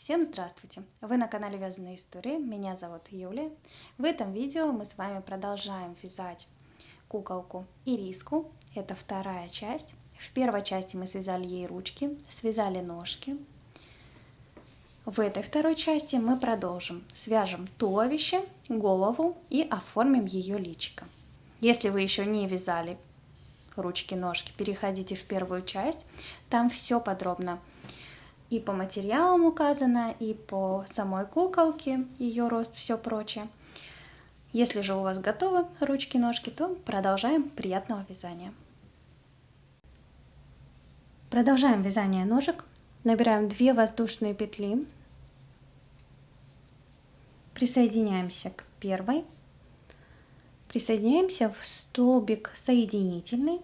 Всем здравствуйте! Вы на канале Вязаные истории, меня зовут Юлия. В этом видео мы с вами продолжаем вязать куколку Ириску. Это вторая часть. В первой части мы связали ей ручки, связали ножки. В этой второй части мы продолжим. Свяжем туловище, голову и оформим ее личико. Если вы еще не вязали ручки-ножки, переходите в первую часть. Там все подробно и по материалам указано, и по самой куколке, ее рост, все прочее. Если же у вас готовы ручки-ножки, то продолжаем. Приятного вязания. Продолжаем вязание ножек. Набираем 2 воздушные петли. Присоединяемся к первой. Присоединяемся в столбик соединительный.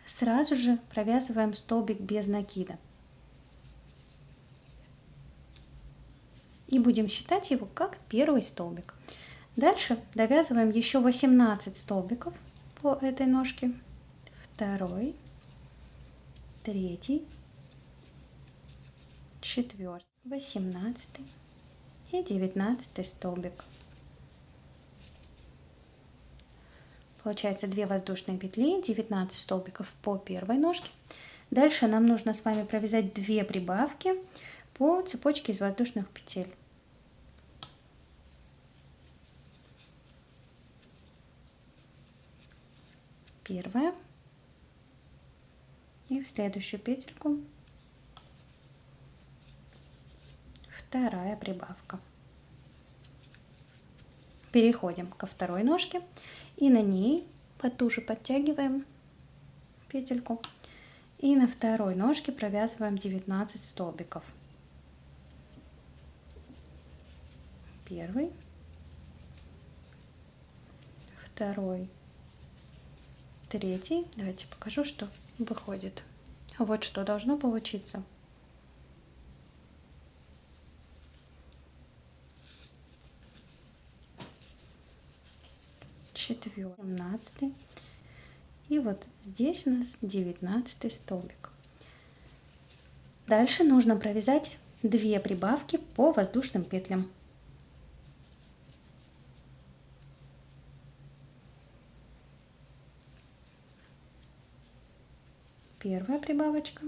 Сразу же провязываем столбик без накида. И будем считать его как первый столбик. Дальше довязываем еще 18 столбиков по этой ножке. Второй, третий, четвертый, 18 и 19 столбик. Получается 2 воздушные петли, 19 столбиков по первой ножке. Дальше нам нужно с вами провязать 2 прибавки по цепочке из воздушных петель. Первая и в следующую петельку вторая прибавка. Переходим ко второй ножке и на ней потуже подтягиваем петельку и на второй ножке провязываем 19 столбиков. Первый, второй, третий. Давайте покажу, что выходит. Вот что должно получиться. Четвертый, 17 и вот здесь у нас 19 столбик. Дальше нужно провязать 2 прибавки по воздушным петлям. Первая прибавочка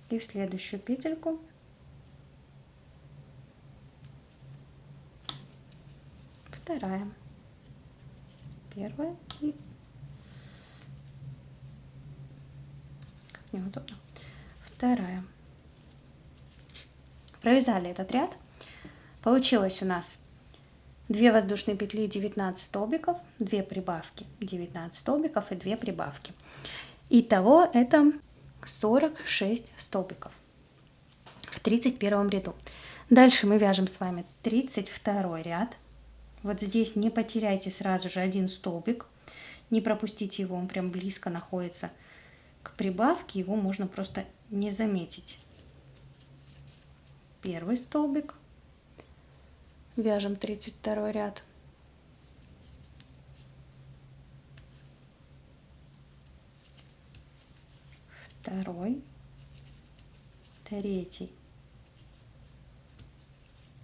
и в следующую петельку вторая, первая и как неудобно, вторая. Провязали этот ряд. Получилось у нас 2 воздушные петли, 19 столбиков, 2 прибавки, 19 столбиков и 2 прибавки. Итого это 46 столбиков в 31 ряду. Дальше мы вяжем с вами 32 ряд. Вот здесь не потеряйте сразу же один столбик, не пропустите его, он прям близко находится к прибавке, его можно просто не заметить. Первый столбик. Вяжем 32 ряд. Второй, третий,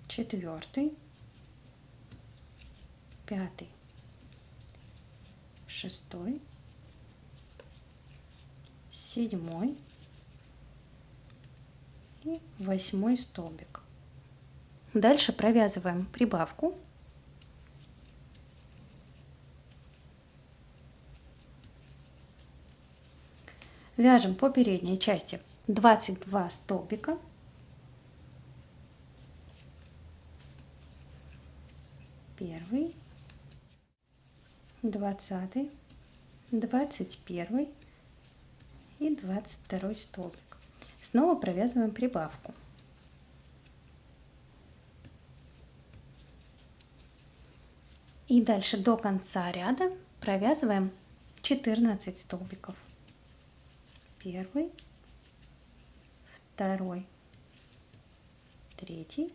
четвертый, пятый, шестой, седьмой и 8 столбик. Дальше провязываем прибавку. Вяжем по передней части 22 столбика. Первый, 20, 21 и 22 столбик. Снова провязываем прибавку. И дальше до конца ряда провязываем 14 столбиков. Первый, второй, третий,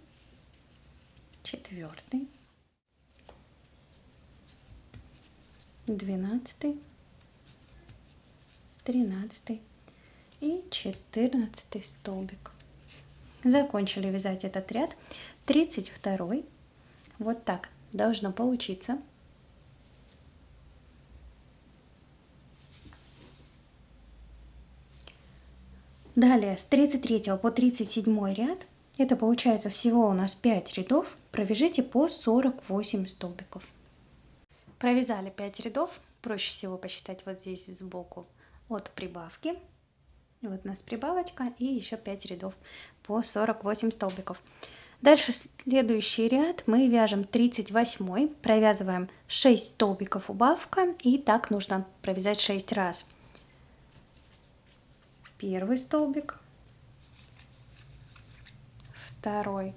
четвертый, 12, 13, и 14 столбик. Закончили вязать этот ряд. 32. Вот так должно получиться. Далее с 33 по 37 ряд, это получается всего у нас 5 рядов, провяжите по 48 столбиков. Провязали 5 рядов, проще всего посчитать вот здесь сбоку от прибавки. Вот у нас прибавочка и еще 5 рядов по 48 столбиков. Дальше следующий ряд мы вяжем 38, провязываем 6 столбиков убавка, и так нужно провязать 6 раз. Первый столбик, второй,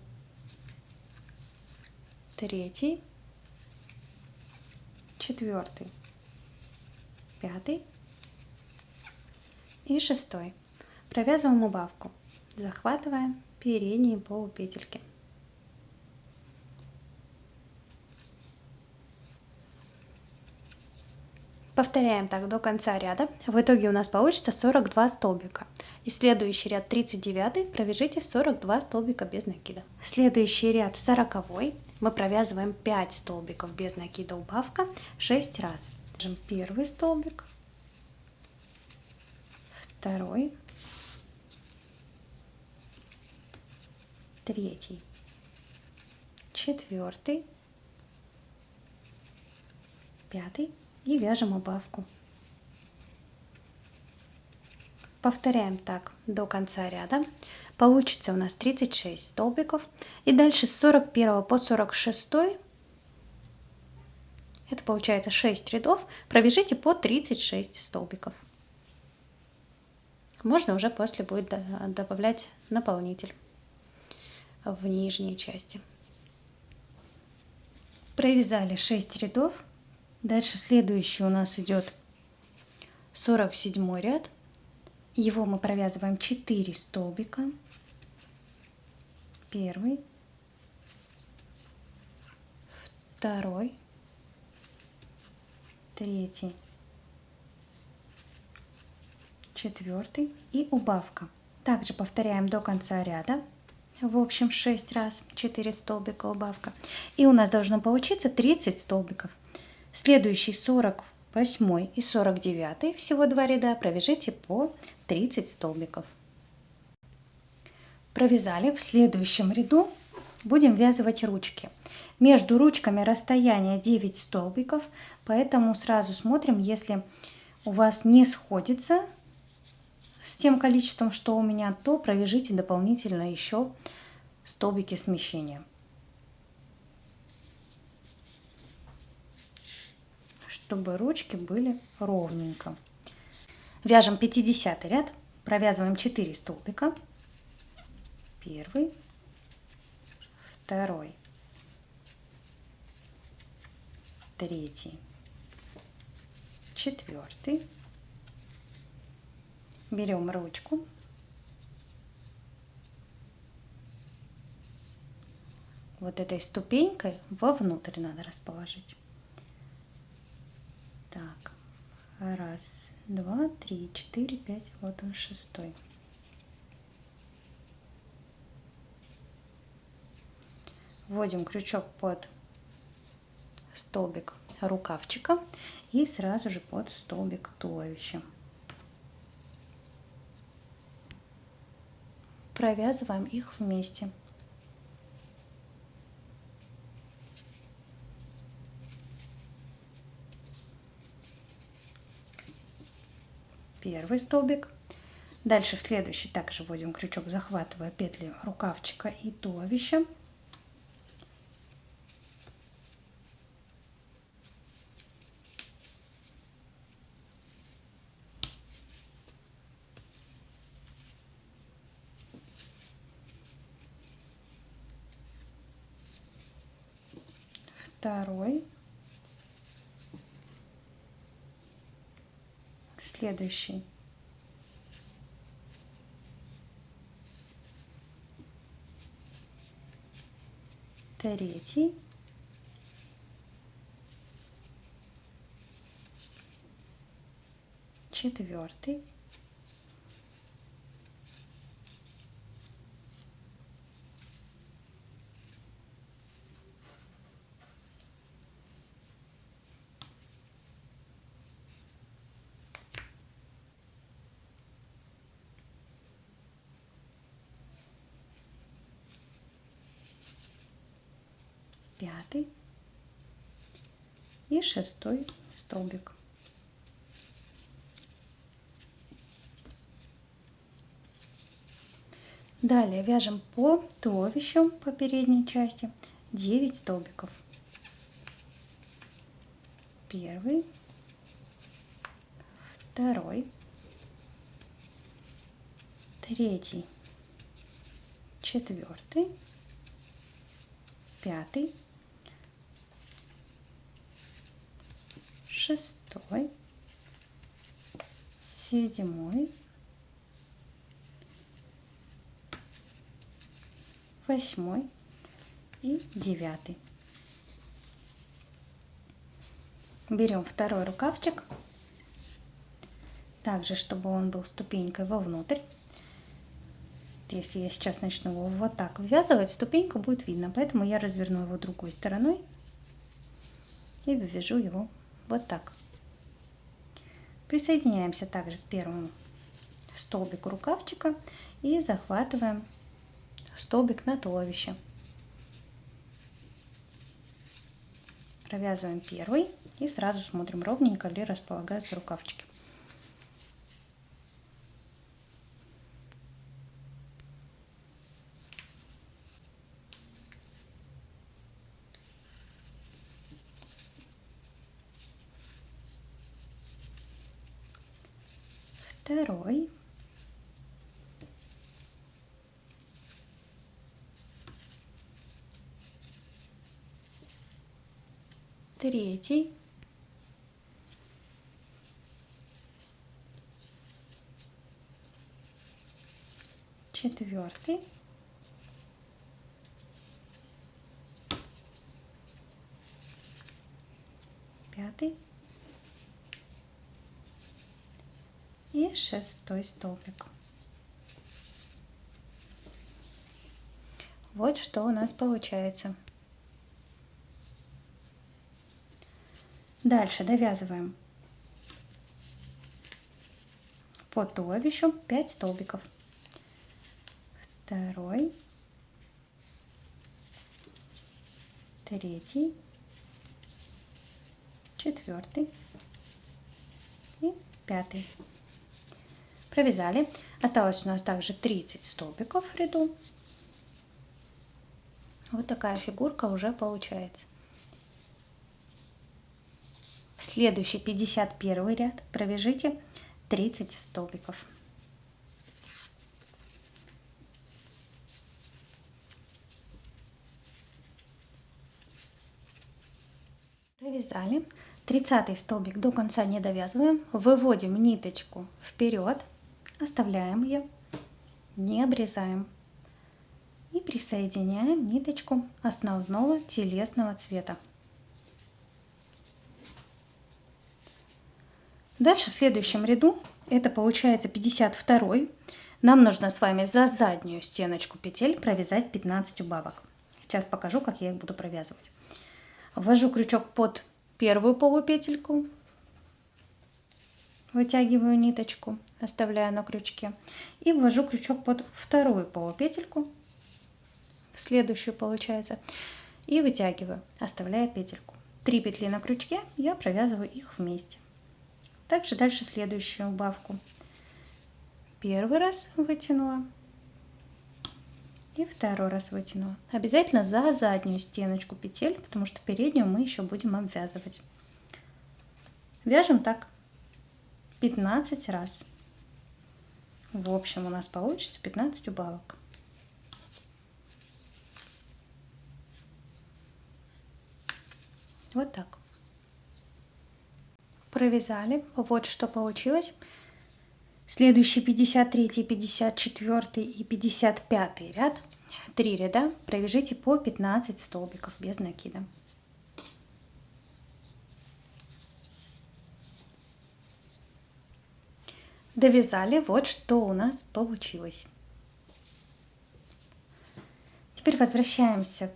третий, четвертый, пятый и шестой. Провязываем убавку, захватывая передние полупетельки. Повторяем так до конца ряда. В итоге у нас получится 42 столбика. И следующий ряд 39 провяжите 42 столбика без накида. Следующий ряд 40. Мы провязываем 5 столбиков без накида убавка 6 раз. Первый столбик, второй, третий, четвертый, пятый. И вяжем убавку. Повторяем так до конца ряда. Получится у нас 36 столбиков. И дальше с 41 по 46, это получается 6 рядов, провяжите по 36 столбиков. Можно уже после будет добавлять наполнитель в нижней части. Провязали 6 рядов. Дальше следующий у нас идет 47 ряд. Его мы провязываем 4 столбика. Первый, второй, третий, четвертый и убавка. Также повторяем до конца ряда. В общем 6 раз 4 столбика убавка. И у нас должно получиться 30 столбиков. Следующий 48 и 49, всего 2 ряда, провяжите по 30 столбиков. Провязали. В следующем ряду будем ввязывать ручки. Между ручками расстояние 9 столбиков, поэтому сразу смотрим, если у вас не сходится с тем количеством, что у меня, то провяжите дополнительно еще столбики смещения, чтобы ручки были ровненько. Вяжем 50 ряд, провязываем 4 столбика. Первый, второй, третий, четвертый. Берем ручку. Вот этой ступенькой вовнутрь надо расположить. Так, раз, два, три, четыре, пять, вот он шестой. Вводим крючок под столбик рукавчика и сразу же под столбик туловища. Провязываем их вместе. Первый столбик. Дальше в следующий также вводим крючок, захватывая петли рукавчика и туловища. Второй. Следующий. Третий. Четвертый. 5 и 6 столбик. Далее вяжем по туловищу, по передней части 9 столбиков. 1, 2, 3, 4, 5, 6, 7, 8 и 9. Берем второй рукавчик, также чтобы он был ступенькой вовнутрь. Если я сейчас начну его вот так ввязывать, ступенька будет видно, поэтому я разверну его другой стороной и ввяжу его вот так. Присоединяемся также к первому столбику рукавчика и захватываем столбик на туловище. Провязываем первый и сразу смотрим, ровненько ли располагаются рукавчики. Второй. Третий. Четвертый. Пятый. И 6 столбик. Вот что у нас получается. Дальше довязываем по туловищу 5 столбиков. 2, 3, 4 и 5. Провязали. Осталось у нас также 30 столбиков в ряду. Вот такая фигурка уже получается. Следующий 51 ряд провяжите 30 столбиков. Провязали. 30 столбик до конца не довязываем. Выводим ниточку вперед, оставляем ее, не обрезаем. И присоединяем ниточку основного телесного цвета. Дальше в следующем ряду, это получается 52, нам нужно с вами за заднюю стеночку петель провязать 15 убавок. Сейчас покажу, как я их буду провязывать. Ввожу крючок под первую полупетельку, вытягиваю ниточку, оставляя на крючке, и ввожу крючок под вторую полупетельку, в следующую получается, и вытягиваю, оставляя петельку. 3 петли на крючке, я провязываю их вместе. Также дальше следующую убавку. Первый раз вытянула и второй раз вытянула. Обязательно за заднюю стеночку петель, потому что переднюю мы еще будем обвязывать. Вяжем так 15 раз. В общем у нас получится 15 убавок. Вот так. Провязали. Вот что получилось. Следующий 53, 54 и 55 ряд. 3 ряда провяжите по 15 столбиков без накида. Довязали. Вот что у нас получилось. Теперь возвращаемся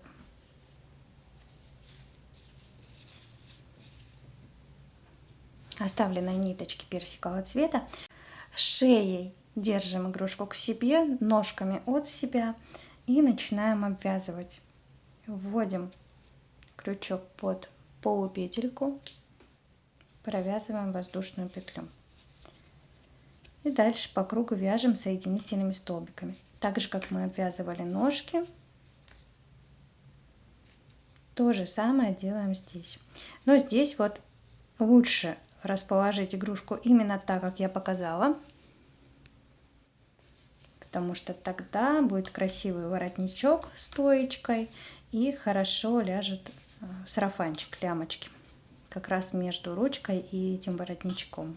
к оставленной ниточке персикового цвета. Шеей держим игрушку к себе, ножками от себя и начинаем обвязывать. Вводим крючок под полупетельку, провязываем воздушную петлю. И дальше по кругу вяжем соединительными столбиками. Так же, как мы обвязывали ножки, то же самое делаем здесь. Но здесь вот лучше расположить игрушку именно так, как я показала, потому что тогда будет красивый воротничок с стоечкой и хорошо ляжет сарафанчик, лямочки, как раз между ручкой и этим воротничком.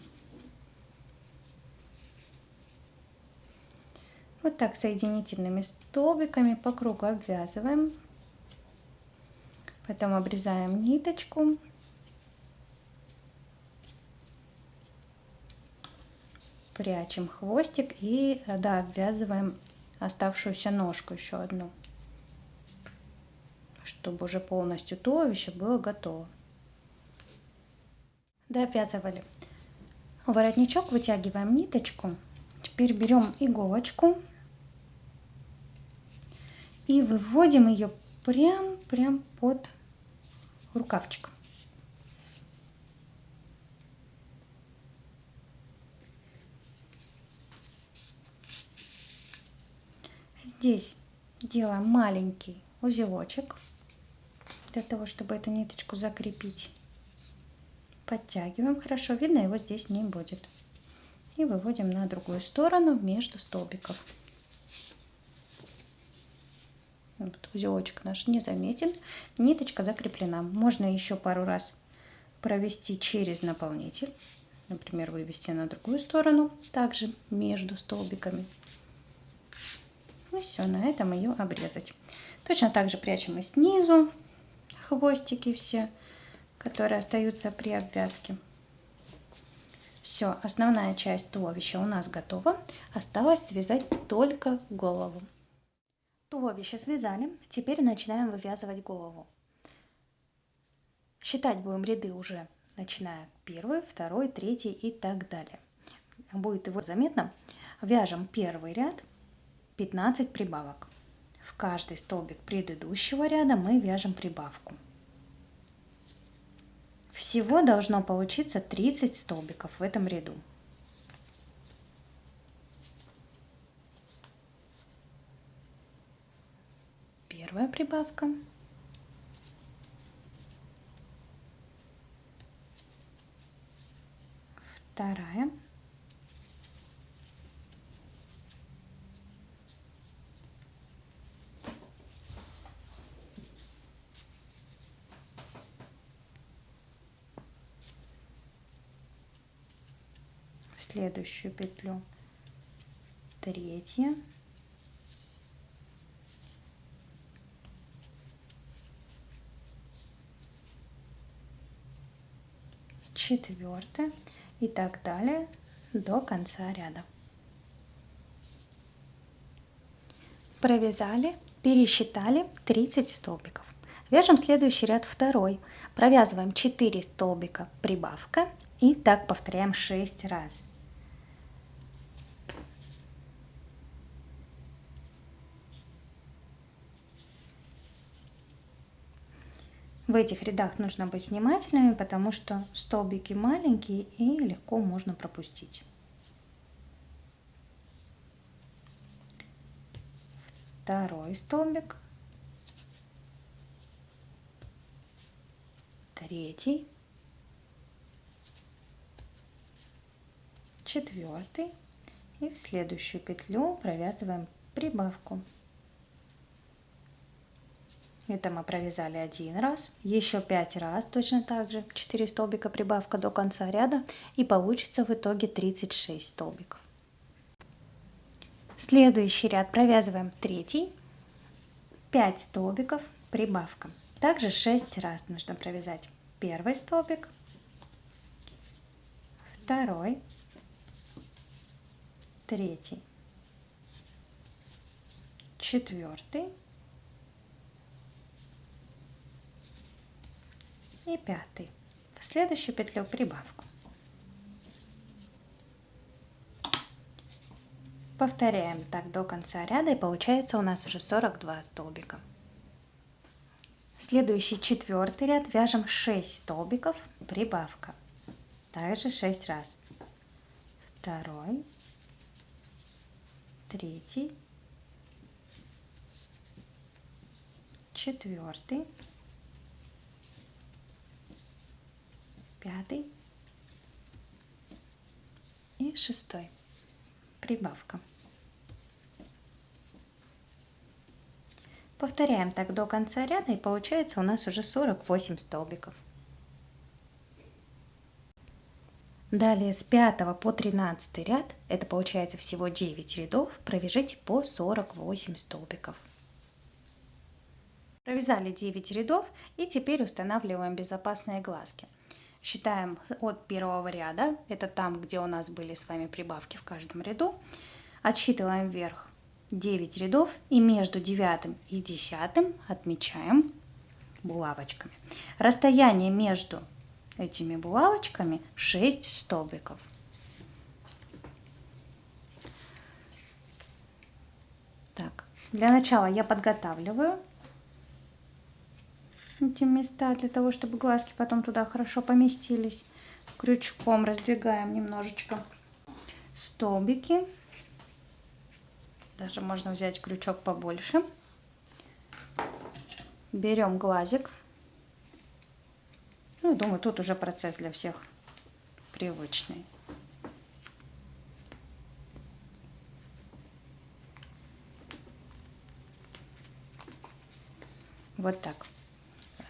Вот так соединительными столбиками по кругу обвязываем, потом обрезаем ниточку, прячем хвостик и обвязываем оставшуюся ножку еще одну, чтобы уже полностью туловище было готово. Довязывали воротничок, вытягиваем ниточку. Теперь берем иголочку и выводим ее прям под рукавчик. Здесь делаем маленький узелочек для того, чтобы эту ниточку закрепить. Подтягиваем хорошо, видно его здесь не будет. И выводим на другую сторону между столбиков. Вот, узелочек наш не заметен, ниточка закреплена. Можно еще пару раз провести через наполнитель, например, вывести на другую сторону, также между столбиками. И все, на этом ее обрезать. Точно так же прячем и снизу хвостики все, которые остаются при обвязке. Все, основная часть туловища у нас готова. Осталось связать только голову. Туловище связали, теперь начинаем вывязывать голову. Считать будем ряды уже, начиная 1, 2, 3 и так далее. Будет его заметно. Вяжем первый ряд, 15 прибавок. В каждый столбик предыдущего ряда мы вяжем прибавку. Всего должно получиться 30 столбиков в этом ряду. Первая прибавка. Вторая. В следующую петлю третья. Четвертая и так далее до конца ряда. Провязали, пересчитали 30 столбиков. Вяжем следующий ряд второй. Провязываем 4 столбика прибавка и так повторяем 6 раз. В этих рядах нужно быть внимательными, потому что столбики маленькие и легко можно пропустить. Второй столбик, третий, четвертый и в следующую петлю провязываем прибавку. Это мы провязали один раз, еще 5 раз точно так же, 4 столбика прибавка до конца ряда, и получится в итоге 36 столбиков. Следующий ряд провязываем третий, 5 столбиков прибавка. Также 6 раз нужно провязать первый столбик, второй, третий, четвертый и пятый. В следующую петлю прибавку. Повторяем так до конца ряда, и получается у нас уже 42 столбика. Следующий четвертый ряд вяжем 6 столбиков, прибавка. Также 6 раз. Второй, третий, четвертый, пятый и шестой. Прибавка. Повторяем так до конца ряда, и получается у нас уже 48 столбиков. Далее с 5 по 13 ряд, это получается всего 9 рядов, провяжите по 48 столбиков. Провязали 9 рядов, и теперь устанавливаем безопасные глазки. Считаем от первого ряда, это там, где у нас были с вами прибавки в каждом ряду. Отсчитываем вверх 9 рядов, и между 9 и 10 отмечаем булавочками. Расстояние между этими булавочками 6 столбиков. Так, для начала я подготавливаю эти места для того, чтобы глазки потом туда хорошо поместились. Крючком раздвигаем немножечко столбики. Даже можно взять крючок побольше. Берем глазик. Ну, думаю, тут уже процесс для всех привычный. Вот так.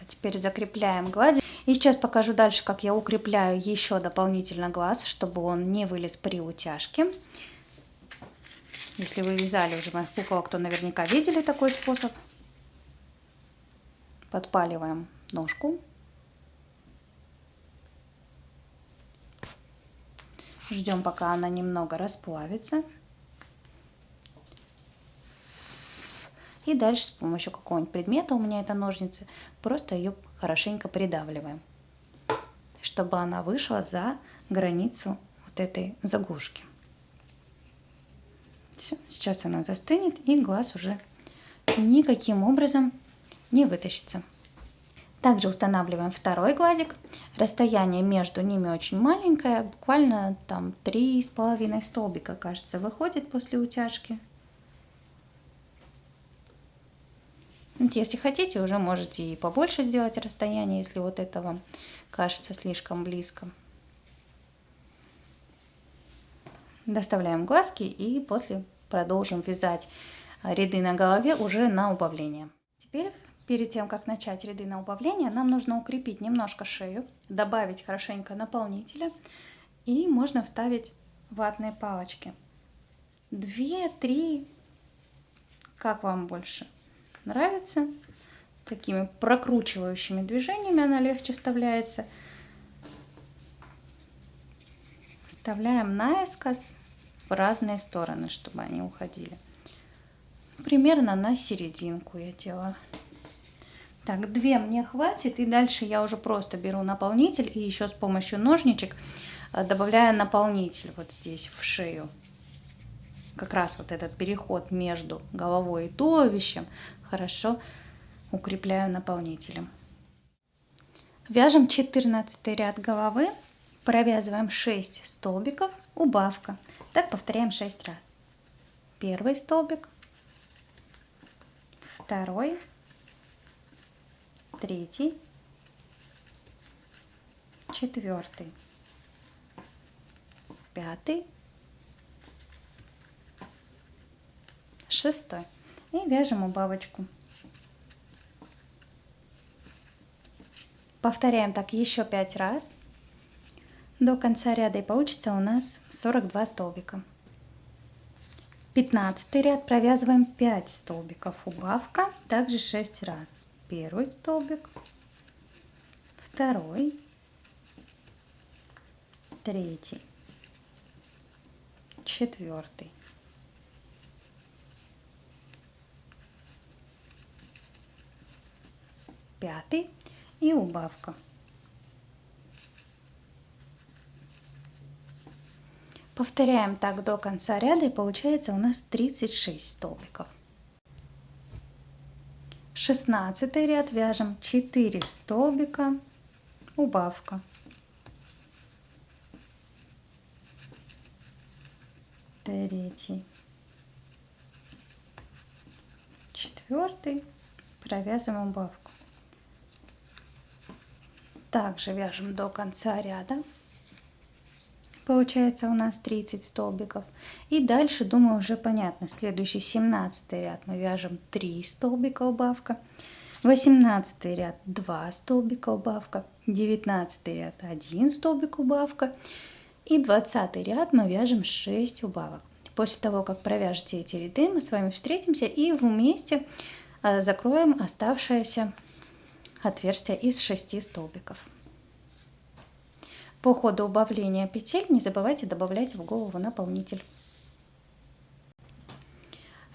Теперь закрепляем глазик. И сейчас покажу дальше, как я укрепляю еще дополнительно глаз, чтобы он не вылез при утяжке. Если вы вязали уже моих куколок, то наверняка видели такой способ. Подпаливаем ножку. Ждем, пока она немного расплавится. И дальше с помощью какого-нибудь предмета, у меня это ножницы, просто ее хорошенько придавливаем, чтобы она вышла за границу вот этой заглушки. Все, сейчас она застынет, и глаз уже никаким образом не вытащится. Также устанавливаем второй глазик. Расстояние между ними очень маленькое, буквально там 3,5 столбика, кажется, выходит после утяжки. Если хотите, уже можете и побольше сделать расстояние, если вот это вам кажется слишком близко. Доставляем глазки и после продолжим вязать ряды на голове уже на убавление. Теперь, перед тем, как начать ряды на убавление, нам нужно укрепить немножко шею, добавить хорошенько наполнителя, и можно вставить ватные палочки. 2-3, как вам больше нравится. Такими прокручивающими движениями она легче вставляется. Вставляем наискось в разные стороны, чтобы они уходили. Примерно на серединку я делаю. Так, 2 мне хватит, и дальше я уже просто беру наполнитель и еще с помощью ножничек добавляю наполнитель вот здесь в шею. Как раз вот этот переход между головой и туловищем хорошо укрепляю наполнителем. Вяжем 14 ряд головы, провязываем 6 столбиков, убавка. Так повторяем 6 раз. Первый столбик, второй, третий, четвертый, пятый, шестой. И вяжем убавочку. Повторяем так еще 5 раз до конца ряда, и получится у нас 42 столбика. 15 ряд провязываем 5 столбиков, убавка, также 6 раз. Первый столбик, второй, третий, четвертый, пятый и убавка. Повторяем так до конца ряда, и получается у нас 36 столбиков. 16 ряд вяжем 4 столбика, убавка. Третий, четвертый, провязываем убавку. Также вяжем до конца ряда. Получается у нас 30 столбиков. И дальше, думаю, уже понятно. Следующий 17 ряд мы вяжем 3 столбика убавка. 18 ряд 2 столбика убавка. 19 ряд 1 столбик убавка. И 20 ряд мы вяжем 6 убавок. После того, как провяжете эти ряды, мы с вами встретимся и вместе закроем оставшееся отверстие из 6 столбиков. По ходу убавления петель не забывайте добавлять в голову наполнитель.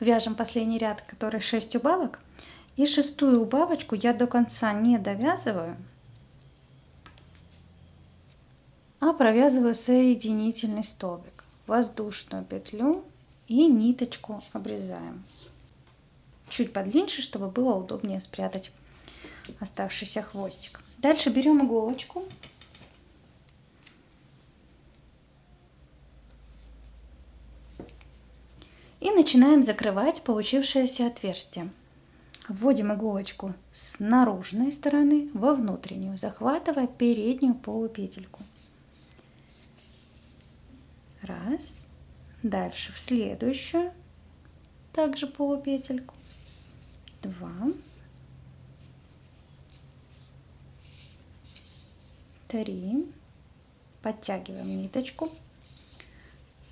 Вяжем последний ряд, который 6 убавок. И 6-ю убавочку я до конца не довязываю, а провязываю соединительный столбик, воздушную петлю и ниточку обрезаем. Чуть подлиннее, чтобы было удобнее спрятать оставшийся хвостик. Дальше берем иголочку и начинаем закрывать получившееся отверстие. Вводим иголочку с наружной стороны во внутреннюю, захватывая переднюю полупетельку. Раз. Дальше в следующую, также полупетельку. 2. 3. Подтягиваем ниточку.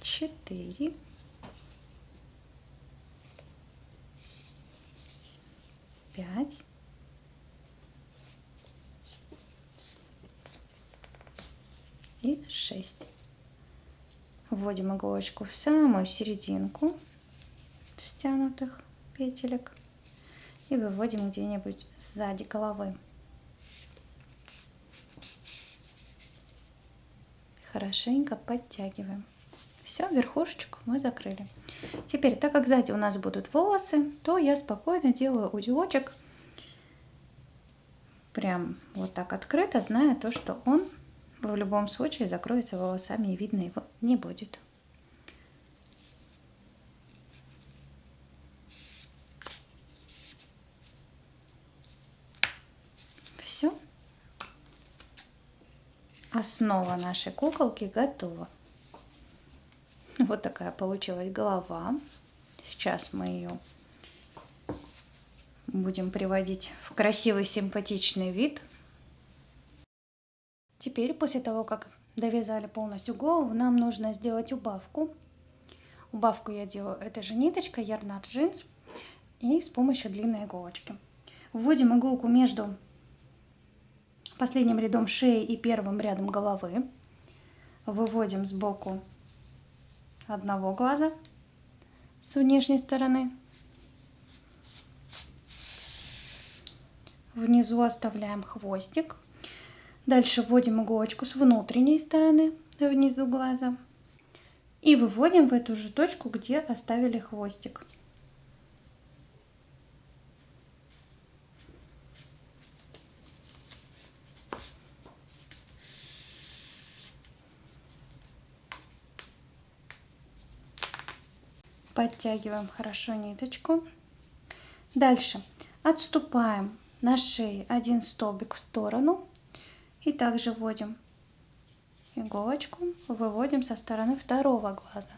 4. 5. И 6. Вводим иголочку в самую серединку стянутых петелек и выводим где-нибудь сзади головы. Хорошенько подтягиваем. Все, верхушечку мы закрыли. Теперь, так как сзади у нас будут волосы, то я спокойно делаю узелочек прям вот так открыто, зная то, что он в любом случае закроется волосами и видно его не будет. Все. Основа нашей куколки готова. Вот такая получилась голова. Сейчас мы ее будем приводить в красивый, симпатичный вид. Теперь, после того, как довязали полностью голову, нам нужно сделать убавку. Убавку я делаю этой же ниточкой Yarnart Jeans и с помощью длинной иголочки. Вводим иголку между последним рядом шеи и первым рядом головы. Выводим сбоку одного глаза с внешней стороны. Внизу оставляем хвостик. Дальше вводим иголочку с внутренней стороны внизу глаза и выводим в эту же точку, где оставили хвостик. Подтягиваем хорошо ниточку. Дальше отступаем на шее один столбик в сторону и также вводим иголочку, выводим со стороны второго глаза.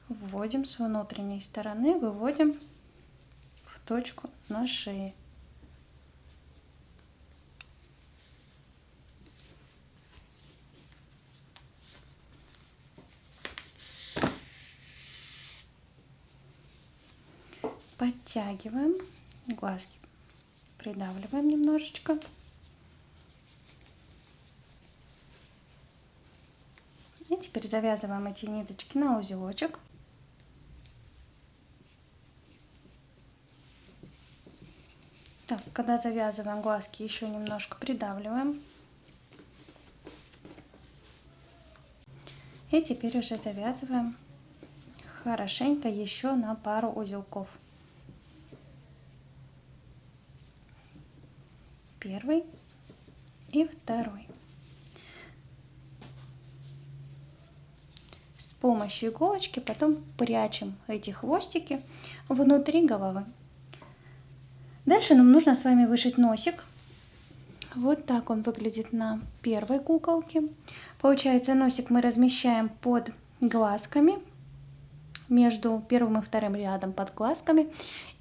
Вводим с внутренней стороны, выводим в точку на шее. Подтягиваем, глазки придавливаем немножечко. И теперь завязываем эти ниточки на узелочек. Так, когда завязываем глазки, еще немножко придавливаем. И теперь уже завязываем хорошенько еще на пару узелков. Первый и второй. С помощью иголочки потом прячем эти хвостики внутри головы. Дальше нам нужно с вами вышить носик. Вот так он выглядит на первой куколке. Получается, носик мы размещаем под глазками, между первым и вторым рядом под глазками.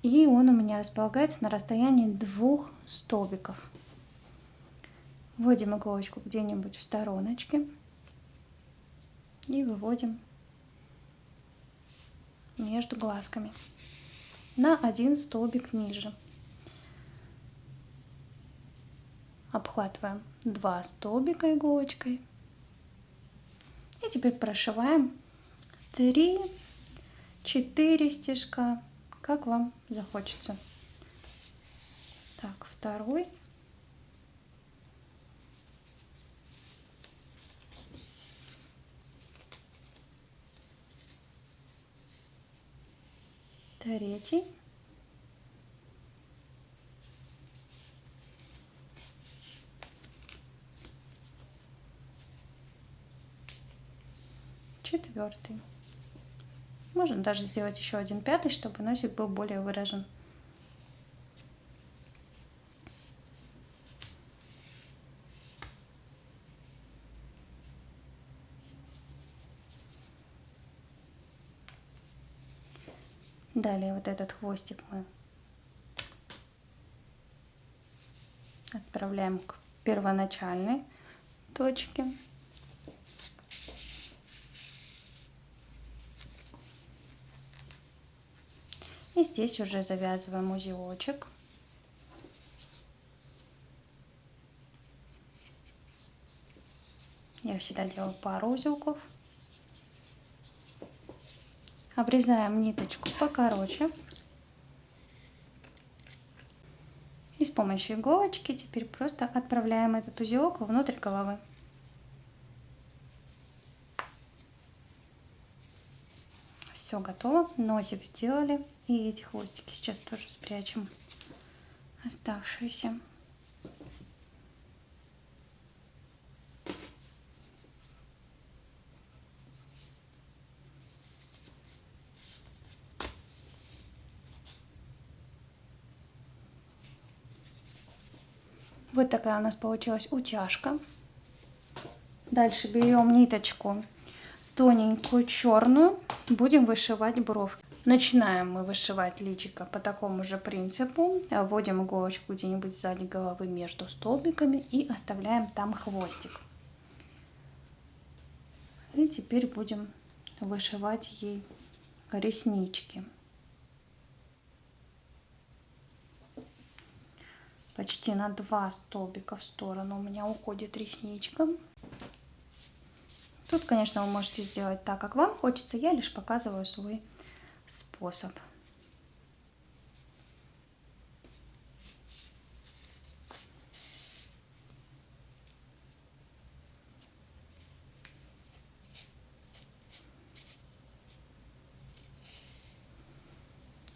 И он у меня располагается на расстоянии 2 столбиков. Вводим иголочку где-нибудь в стороночке и выводим между глазками на 1 столбик ниже. Обхватываем 2 столбика иголочкой. И теперь прошиваем 3-4 стежка, как вам захочется. Так, второй. Третий. Четвертый. Можно даже сделать еще 1 пятый, чтобы носик был более выражен. Далее вот этот хвостик мы отправляем к первоначальной точке. И здесь уже завязываем узелочек. Я всегда делаю пару узелков. Обрезаем ниточку покороче. И с помощью иголочки теперь просто отправляем этот узелок внутрь головы. Все готово. Носик сделали. И эти хвостики сейчас тоже спрячем. Оставшиеся. Вот такая у нас получилась утяжка. Дальше берем ниточку тоненькую черную, будем вышивать бровки. Начинаем мы вышивать личико по такому же принципу. Вводим иголочку где-нибудь сзади головы между столбиками и оставляем там хвостик. И теперь будем вышивать ей реснички. Почти на 2 столбика в сторону у меня уходит ресничка. Тут, конечно, вы можете сделать так, как вам хочется. Я лишь показываю свой способ.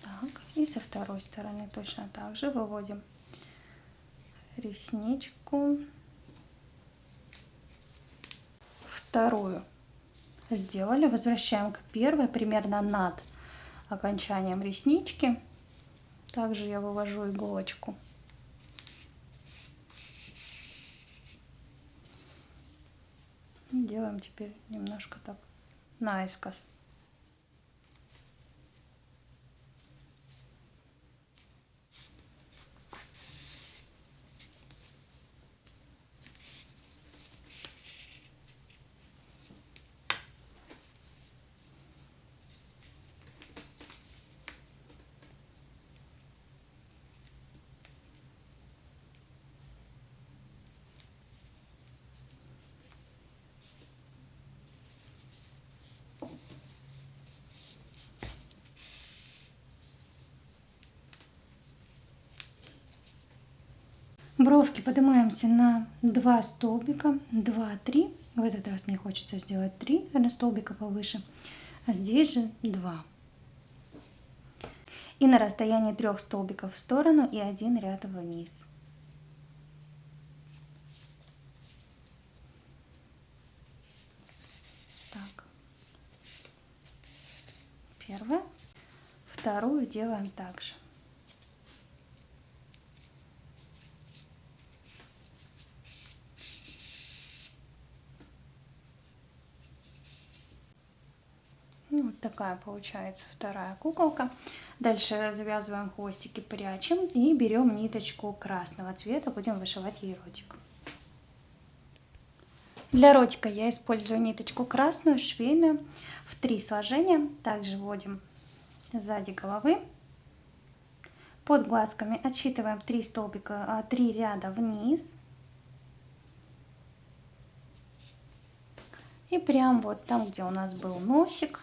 Так, и со второй стороны точно так же выводим ресничку. Вторую сделали, возвращаем к первой примерно над окончанием реснички. Также я вывожу иголочку. И делаем теперь немножко так наискос. Бровки поднимаемся на 2 столбика, 2-3. В этот раз мне хочется сделать 3, наверное, столбика повыше. а здесь же 2. И на расстоянии 3 столбиков в сторону и 1 ряд вниз. Так. Первую, вторую делаем также. Вот такая получается вторая куколка. Дальше завязываем хвостики, прячем и берем ниточку красного цвета, будем вышивать ей ротик. Для ротика я использую ниточку красную, швейную, в 3 сложения. Также вводим сзади головы. Под глазками отсчитываем 3 столбика, 3 ряда вниз. И прям вот там, где у нас был носик,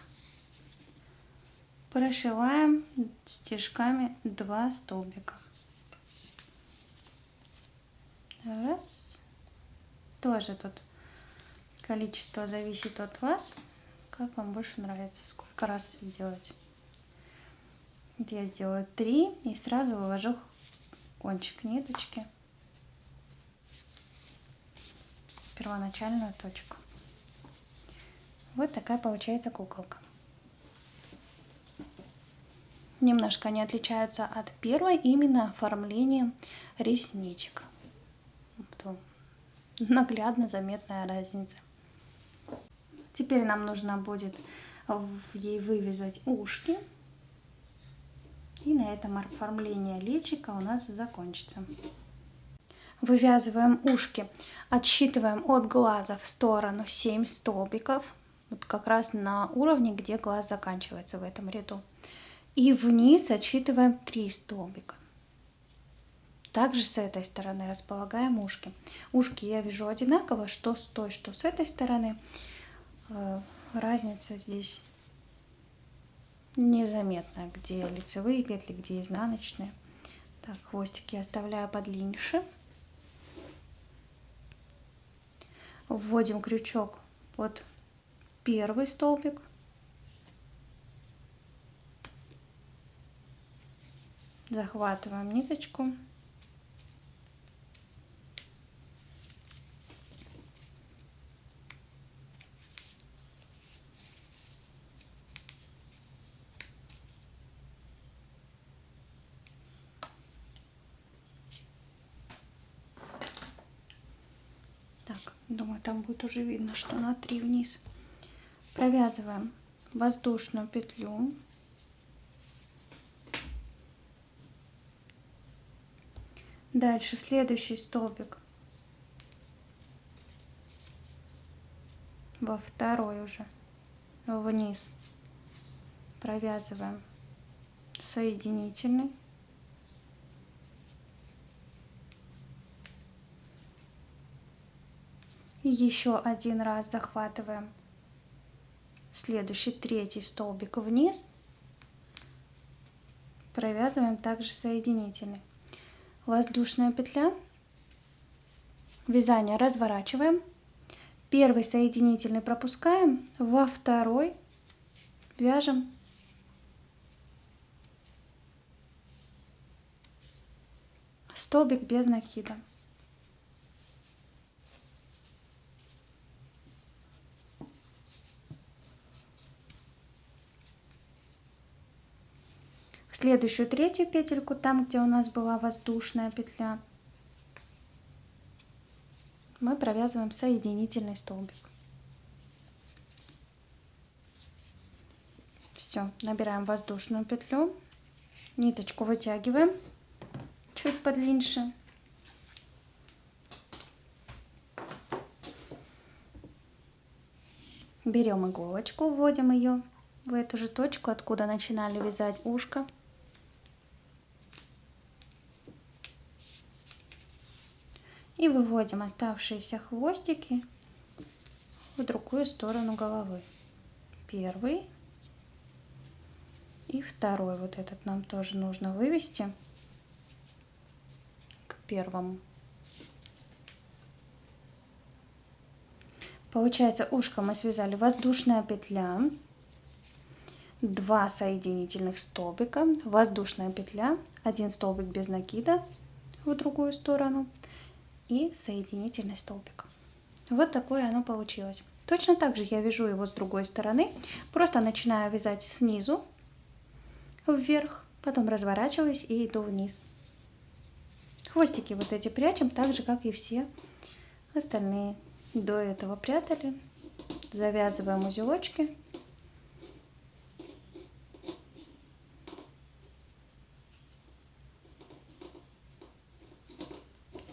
прошиваем стежками 2 столбика. Раз. Тоже тут количество зависит от вас, как вам больше нравится, сколько раз сделать. Вот я сделаю 3 и сразу вывожу кончик ниточки в первоначальную точку. Вот такая получается куколка. Немножко они отличаются от первой именно оформлением ресничек. Наглядно заметная разница. Теперь нам нужно будет ей вывязать ушки. И на этом оформление личика у нас закончится. Вывязываем ушки, отсчитываем от глаза в сторону 7 столбиков. Вот как раз на уровне, где глаз заканчивается в этом ряду. И вниз отсчитываем 3 столбика. Также с этой стороны располагаем ушки. Ушки я вяжу одинаково, что с той, что с этой стороны. Разница здесь незаметна, где лицевые петли, где изнаночные. Так, хвостики оставляю подлиннее. Вводим крючок под первый столбик. Захватываем ниточку. Так, думаю, там будет уже видно, что на 3 вниз. Провязываем воздушную петлю. Дальше в следующий столбик, во второй уже вниз провязываем соединительный. И еще один раз захватываем следующий третий столбик вниз, провязываем также соединительный. Воздушная петля, вязание разворачиваем, первый соединительный пропускаем, во второй вяжем столбик без накида. В следующую третью петельку, там где у нас была воздушная петля, мы провязываем соединительный столбик. Все, набираем воздушную петлю, ниточку вытягиваем чуть подлиннее. Берем иголочку, вводим ее в эту же точку, откуда начинали вязать ушко. И выводим оставшиеся хвостики в другую сторону головы. Первый и второй. Вот этот нам тоже нужно вывести к первому. Получается, ушко мы связали воздушная петля, 2 соединительных столбика, воздушная петля, 1 столбик без накида в другую сторону и соединительный столбик. Вот такое оно получилось. Точно так же я вяжу его с другой стороны, просто начинаю вязать снизу вверх, потом разворачиваюсь и иду вниз. Хвостики вот эти прячем так же, как и все остальные. До этого прятали. Завязываем узелочки.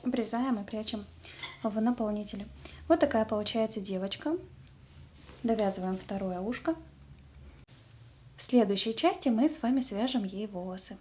Обрезаем и прячем в наполнителе. Вот такая получается девочка. Довязываем второе ушко. В следующей части мы с вами свяжем ей волосы.